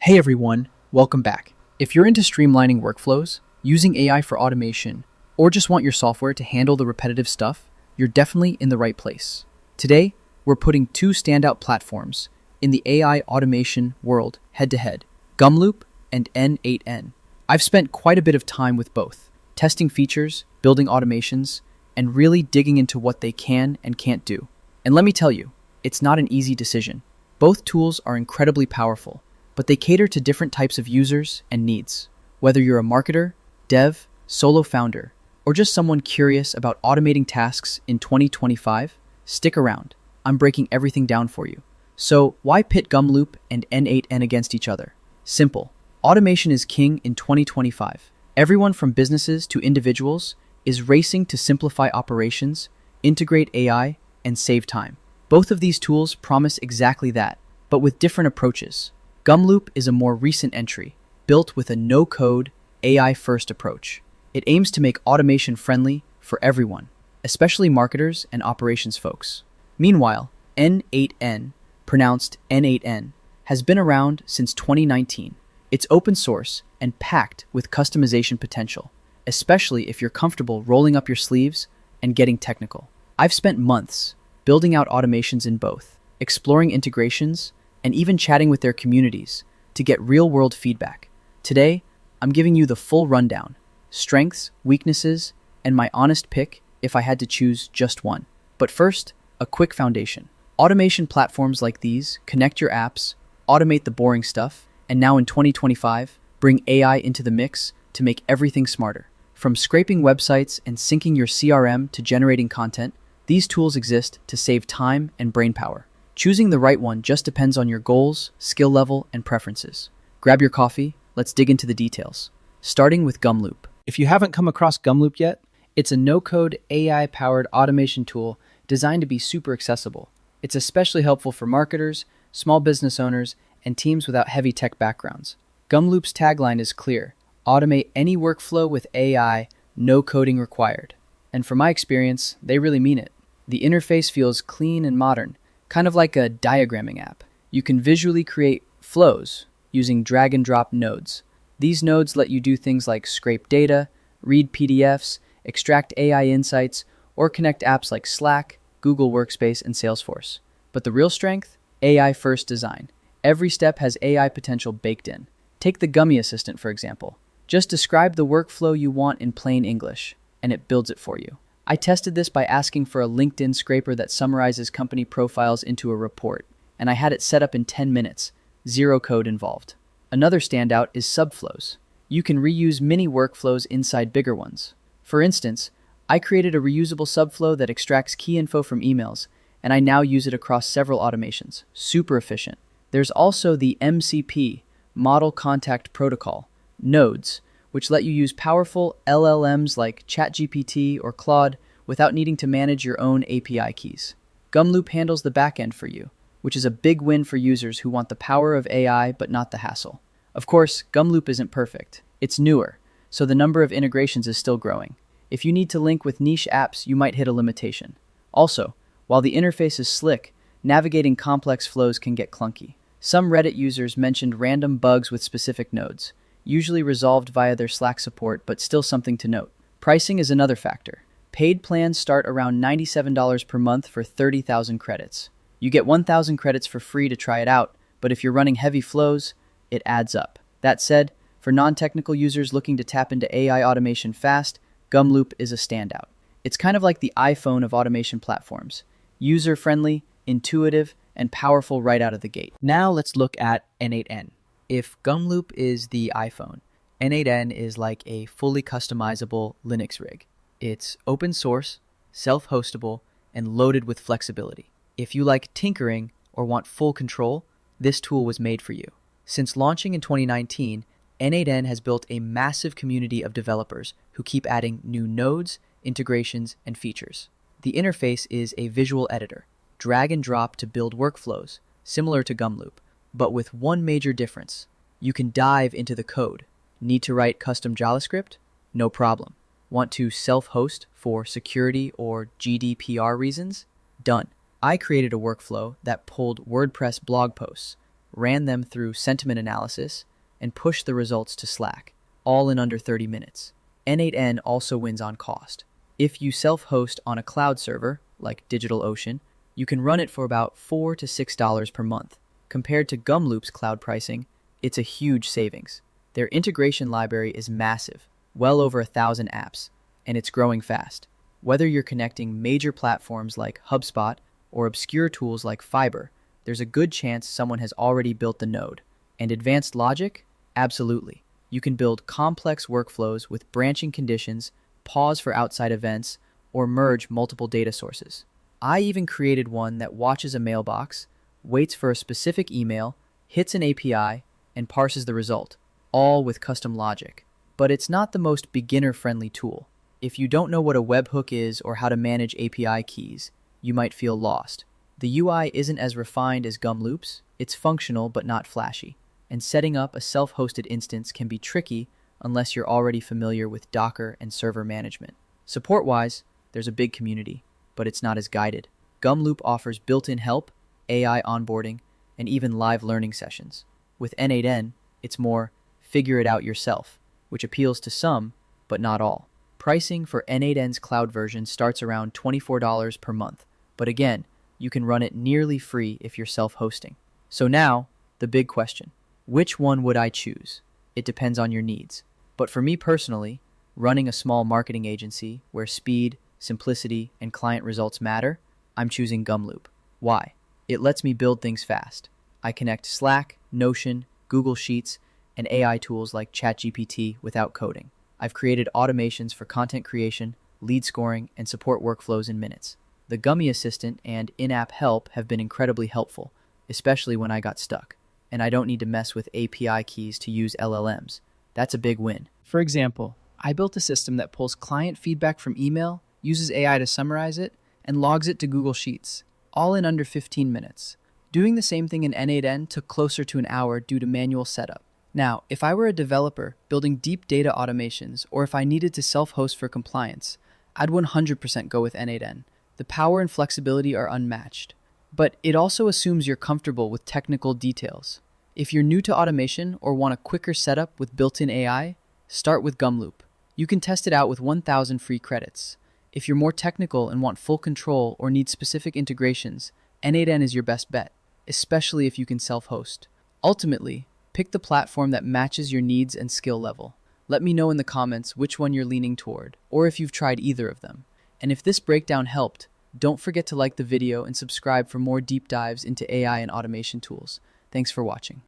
Hey everyone, welcome back. If you're into streamlining workflows, using AI for automation, or just want your software to handle the repetitive stuff, you're definitely in the right place. Today, we're putting two standout platforms in the AI automation world head-to-head, Gumloop and n8n. I've spent quite a bit of time with both, testing features, building automations, and really digging into what they can and can't do. And let me tell you, it's not an easy decision. Both tools are incredibly powerful, but they cater to different types of users and needs. Whether you're a marketer, dev, solo founder, or just someone curious about automating tasks in 2025, stick around. I'm breaking everything down for you. So why pit Gumloop and n8n against each other? Simple. Automation is king in 2025. Everyone from businesses to individuals is racing to simplify operations, integrate AI, and save time. Both of these tools promise exactly that, but with different approaches. Gumloop is a more recent entry, built with a no-code, AI-first approach. It aims to make automation friendly for everyone, especially marketers and operations folks. Meanwhile, n8n, pronounced n8n, has been around since 2019. It's open source and packed with customization potential, especially if you're comfortable rolling up your sleeves and getting technical. I've spent months building out automations in both, exploring integrations, and even chatting with their communities to get real-world feedback. Today, I'm giving you the full rundown, strengths, weaknesses, and my honest pick if I had to choose just one. But first, a quick foundation. Automation platforms like these connect your apps, automate the boring stuff, and now in 2025, bring AI into the mix to make everything smarter. From scraping websites and syncing your CRM to generating content, these tools exist to save time and brainpower. Choosing the right one just depends on your goals, skill level, and preferences. Grab your coffee, let's dig into the details. Starting with Gumloop. If you haven't come across Gumloop yet, it's a no-code AI-powered automation tool designed to be super accessible. It's especially helpful for marketers, small business owners, and teams without heavy tech backgrounds. Gumloop's tagline is clear: automate any workflow with AI, no coding required. And from my experience, they really mean it. The interface feels clean and modern, kind of like a diagramming app. You can visually create flows using drag and drop nodes. These nodes let you do things like scrape data, read PDFs, extract AI insights, or connect apps like Slack, Google Workspace, and Salesforce. But the real strength? AI-first design. Every step has AI potential baked in. Take the Gummy Assistant, for example. Just describe the workflow you want in plain English, and it builds it for you. I tested this by asking for a LinkedIn scraper that summarizes company profiles into a report, and I had it set up in 10 minutes, zero code involved. Another standout is subflows. You can reuse mini workflows inside bigger ones. For instance, I created a reusable subflow that extracts key info from emails, and I now use it across several automations. Super efficient. There's also the MCP, Model Contact Protocol, nodes, which let you use powerful LLMs like ChatGPT or Claude without needing to manage your own API keys. Gumloop handles the backend for you, which is a big win for users who want the power of AI but not the hassle. Of course, Gumloop isn't perfect. It's newer, so the number of integrations is still growing. If you need to link with niche apps, you might hit a limitation. Also, while the interface is slick, navigating complex flows can get clunky. Some Reddit users mentioned random bugs with specific nodes, usually resolved via their Slack support, but still something to note. Pricing is another factor. Paid plans start around $97 per month for 30,000 credits. You get 1,000 credits for free to try it out, but if you're running heavy flows, it adds up. That said, for non-technical users looking to tap into AI automation fast, Gumloop is a standout. It's kind of like the iPhone of automation platforms. User-friendly, intuitive, and powerful right out of the gate. Now let's look at n8n. If Gumloop is the iPhone, n8n is like a fully customizable Linux rig. It's open source, self-hostable, and loaded with flexibility. If you like tinkering or want full control, this tool was made for you. Since launching in 2019, n8n has built a massive community of developers who keep adding new nodes, integrations, and features. The interface is a visual editor, drag and drop to build workflows, similar to Gumloop, but with one major difference. You can dive into the code. Need to write custom JavaScript? No problem. Want to self-host for security or GDPR reasons? Done. I created a workflow that pulled WordPress blog posts, ran them through sentiment analysis, and pushed the results to Slack, all in under 30 minutes. N8n also wins on cost. If you self-host on a cloud server, like DigitalOcean, you can run it for about $4 to $6 per month. Compared to Gumloop's cloud pricing, it's a huge savings. Their integration library is massive, well over 1,000 apps, and it's growing fast. Whether you're connecting major platforms like HubSpot or obscure tools like Fiverr, there's a good chance someone has already built the node. And advanced logic? Absolutely. You can build complex workflows with branching conditions, pause for outside events, or merge multiple data sources. I even created one that watches a mailbox, waits for a specific email, hits an API, and parses the result, all with custom logic. But it's not the most beginner-friendly tool. If you don't know what a webhook is or how to manage API keys, you might feel lost. The UI isn't as refined as Gumloop's, it's functional but not flashy. And setting up a self-hosted instance can be tricky unless you're already familiar with Docker and server management. Support-wise, there's a big community, but it's not as guided. Gumloop offers built-in help, AI onboarding, and even live learning sessions. With n8n, it's more figure it out yourself, which appeals to some, but not all. Pricing for n8n's cloud version starts around $24 per month, but again, you can run it nearly free if you're self-hosting. So now, the big question. Which one would I choose? It depends on your needs. But for me personally, running a small marketing agency where speed, simplicity, and client results matter, I'm choosing Gumloop. Why? It lets me build things fast. I connect Slack, Notion, Google Sheets, and AI tools like ChatGPT without coding. I've created automations for content creation, lead scoring, and support workflows in minutes. The Gummy Assistant and in-app help have been incredibly helpful, especially when I got stuck. And I don't need to mess with API keys to use LLMs. That's a big win. For example, I built a system that pulls client feedback from email, uses AI to summarize it, and logs it to Google Sheets, all in under 15 minutes. Doing the same thing in n8n took closer to an hour due to manual setup. Now, if I were a developer building deep data automations, or if I needed to self-host for compliance, I'd 100% go with n8n. The power and flexibility are unmatched. But it also assumes you're comfortable with technical details. If you're new to automation or want a quicker setup with built-in AI, start with Gumloop. You can test it out with 1,000 free credits. If you're more technical and want full control or need specific integrations, n8n is your best bet, especially if you can self-host. Ultimately, pick the platform that matches your needs and skill level. Let me know in the comments which one you're leaning toward, or if you've tried either of them. And if this breakdown helped, don't forget to like the video and subscribe for more deep dives into AI and automation tools. Thanks for watching.